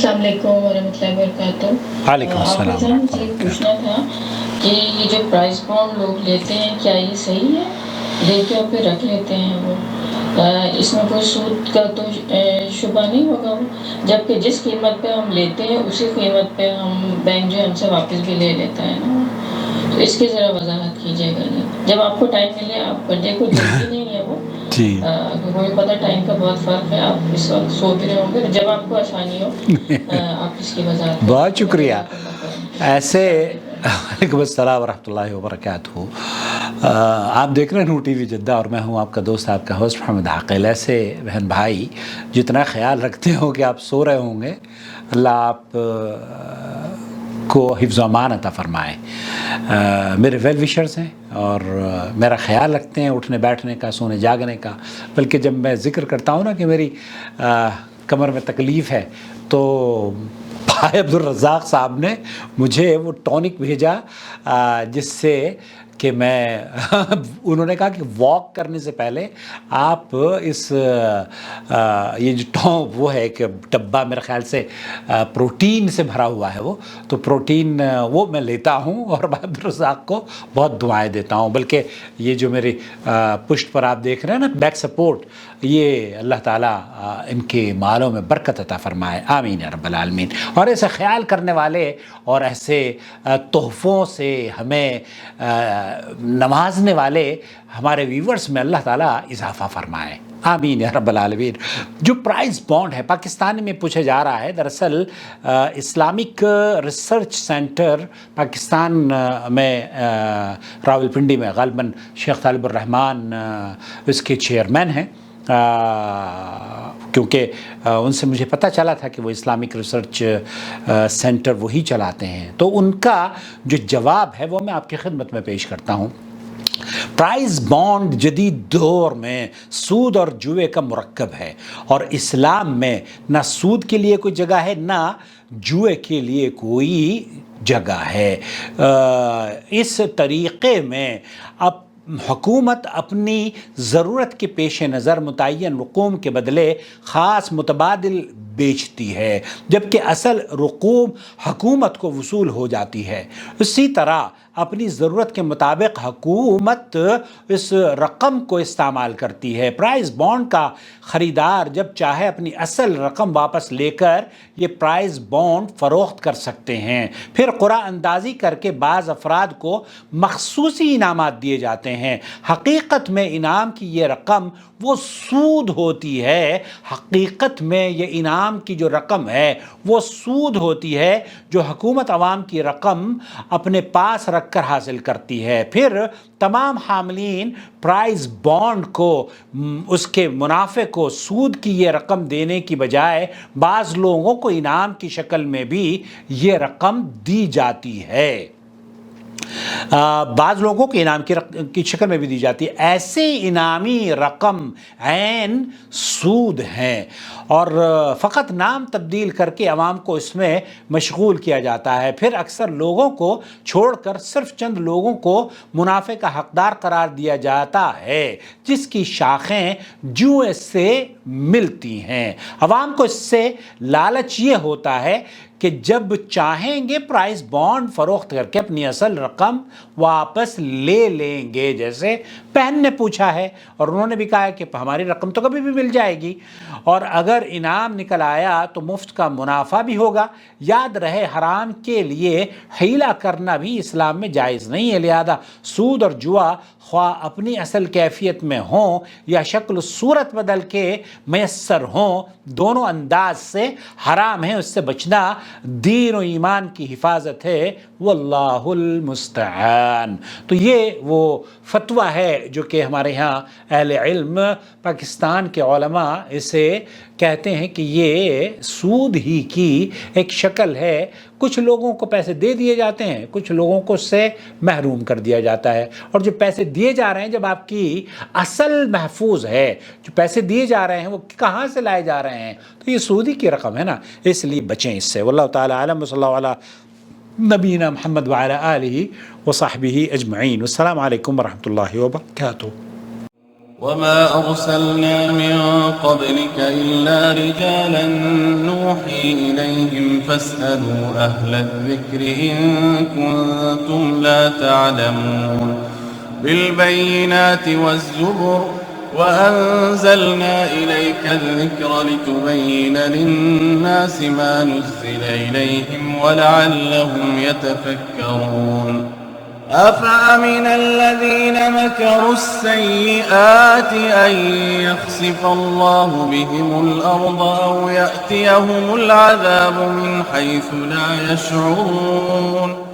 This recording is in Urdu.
السلام علیکم ورحمۃ اللہ وبرکاتہ۔ وعلیکم السلام آپ سے مجھے پوچھنا تھا کہ یہ جو پرائز بانڈ لوگ لیتے ہیں کیا یہ صحیح ہے؟ لے کے اور پھر رکھ لیتے ہیں وہ، اس میں کوئی سود کا تو شبہ نہیں ہوگا وہ، جبکہ جس قیمت پہ ہم لیتے ہیں اسی قیمت پہ ہم بینک جو ہم سے واپس بھی لے لیتا ہے نا، تو اس کی ذرا وضاحت کیجیے گا جب آپ کو ٹائم ملے۔ آپ پڑھنے کو جلدی نہیں ہے وہ جی مجھے پتہ ٹائم کا بہت فرق ہے، آپ اس وقت سو بھی رہے ہوں گے، جب آپ کو آسانی ہو آپ اس کی وضاحت بہت شکریہ۔ ایسے وعلیکم السلام ورحمۃ اللہ وبرکاتہ۔ آپ دیکھ رہے ہیں نو ٹی وی جدہ اور میں ہوں آپ کا دوست، آپ کا ہوسٹ محمد عاقل۔ ایسے بہن بھائی جتنا خیال رکھتے ہو کہ آپ سو رہے ہوں گے، اللہ آپ کو حفظ و امان عطا فرمائے۔ میرے ویل وشرز ہیں اور میرا خیال رکھتے ہیں اٹھنے بیٹھنے کا، سونے جاگنے کا، بلکہ جب میں ذکر کرتا ہوں نا کہ میری کمر میں تکلیف ہے تو بھائی عبدالرزاق صاحب نے مجھے وہ ٹونک بھیجا جس سے کہ میں انہوں نے کہا کہ واک کرنے سے پہلے آپ اس یہ جو وہ ہے کہ ڈبہ میرے خیال سے پروٹین سے بھرا ہوا ہے وہ، تو پروٹین وہ میں لیتا ہوں اور عبدالرزاق کو بہت دعائیں دیتا ہوں۔ بلکہ یہ جو میری پشت پر آپ دیکھ رہے ہیں نا بیک سپورٹ، یہ اللہ تعالیٰ ان کے مالوں میں برکت عطا فرمائے، آمین یا رب العالمین۔ اور ایسے خیال کرنے والے اور ایسے تحفوں سے ہمیں نوازنے والے ہمارے ویورز میں اللہ تعالیٰ اضافہ فرمائے، آمین یا رب العالمین۔ جو پرائز بانڈ ہے پاکستان میں پوچھا جا رہا ہے، دراصل اسلامک ریسرچ سینٹر پاکستان میں راول پنڈی میں غالباً شیخ طالب الرحمن اس کے چیئرمین ہیں، کیونکہ ان سے مجھے پتہ چلا تھا کہ وہ اسلامک ریسرچ سینٹر وہی چلاتے ہیں، تو ان کا جو جواب ہے وہ میں آپ کی خدمت میں پیش کرتا ہوں۔ پرائز بانڈ جدید دور میں سود اور جوئے کا مرکب ہے، اور اسلام میں نہ سود کے لیے کوئی جگہ ہے نہ جوئے کے لیے کوئی جگہ ہے۔ اس طریقے میں اب حکومت اپنی ضرورت کے پیش نظر متعین رقوم کے بدلے خاص متبادل بیچتی ہے، جبکہ اصل رقوم حکومت کو وصول ہو جاتی ہے۔ اسی طرح اپنی ضرورت کے مطابق حکومت اس رقم کو استعمال کرتی ہے۔ پرائز بانڈ کا خریدار جب چاہے اپنی اصل رقم واپس لے کر یہ پرائز بانڈ فروخت کر سکتے ہیں۔ پھر قرعہ اندازی کر کے بعض افراد کو مخصوصی انعامات دیے جاتے ہیں۔ حقیقت میں انعام کی یہ رقم وہ سود ہوتی ہے، حقیقت میں یہ انعام کی جو رقم ہے وہ سود ہوتی ہے جو حکومت عوام کی رقم اپنے پاس رکھ کر حاصل کرتی ہے۔ پھر تمام حاملین پرائز بانڈ کو اس کے منافع کو سود کی یہ رقم دینے کی بجائے بعض لوگوں کو انعام کی شکل میں بھی یہ رقم دی جاتی ہے، بعض لوگوں کو انعام کی شکل میں بھی دی جاتی ہے۔ ایسے انعامی رقم عین سود ہیں اور فقط نام تبدیل کر کے عوام کو اس میں مشغول کیا جاتا ہے۔ پھر اکثر لوگوں کو چھوڑ کر صرف چند لوگوں کو منافع کا حقدار قرار دیا جاتا ہے، جس کی شاخیں جوئے سے ملتی ہیں۔ عوام کو اس سے لالچ یہ ہوتا ہے کہ جب چاہیں گے پرائز بانڈ فروخت کر کے اپنی اصل رقم واپس لے لیں گے، جیسے بہن نے پوچھا ہے اور انہوں نے بھی کہا ہے کہ ہماری رقم تو کبھی بھی مل جائے گی، اور اگر انعام نکل آیا تو مفت کا منافع بھی ہوگا۔ یاد رہے حرام کے لیے حیلہ کرنا بھی اسلام میں جائز نہیں ہے، لہذا سود اور جوا خواہ اپنی اصل کیفیت میں ہوں یا شکل و صورت بدل کے میسر ہوں، دونوں انداز سے حرام ہے، اس سے بچنا دین و ایمان کی حفاظت ہے، واللہ المستعان۔ تو یہ وہ فتویٰ ہے جو کہ ہمارے ہاں اہل علم پاکستان کے علماء اسے کہتے ہیں کہ یہ سود ہی کی ایک شکل ہے۔ کچھ لوگوں کو پیسے دے دیے جاتے ہیں، کچھ لوگوں کو اس سے محروم کر دیا جاتا ہے، اور جو پیسے دیے جا رہے ہیں جب آپ کی اصل محفوظ ہے، جو پیسے دیے جا رہے ہیں وہ کہاں سے لائے جا رہے ہیں، تو یہ سودی کی رقم ہے نا، اس لیے بچیں اس سے۔ واللہ تعالی عالم، صلی اللہ علیہ نبینا محمد وعلی آلہ وصحبہ اجمعین۔ السلام علیکم ورحمۃ اللہ وبرکاتہ۔ وما أرسلنا من قبلك إلا رجالا نوحي إليهم فاسألوا أهل الذكر إن كنتم لا تعلمون بالبينات والزبر وأنزلنا إليك الذكر لتبين للناس ما نزل إليهم ولعلهم يتفكرون أفأمن الذين مكروا السيئات أن يخسف الله بهم الأرض أو يأتيهم العذاب من حيث لا يشعرون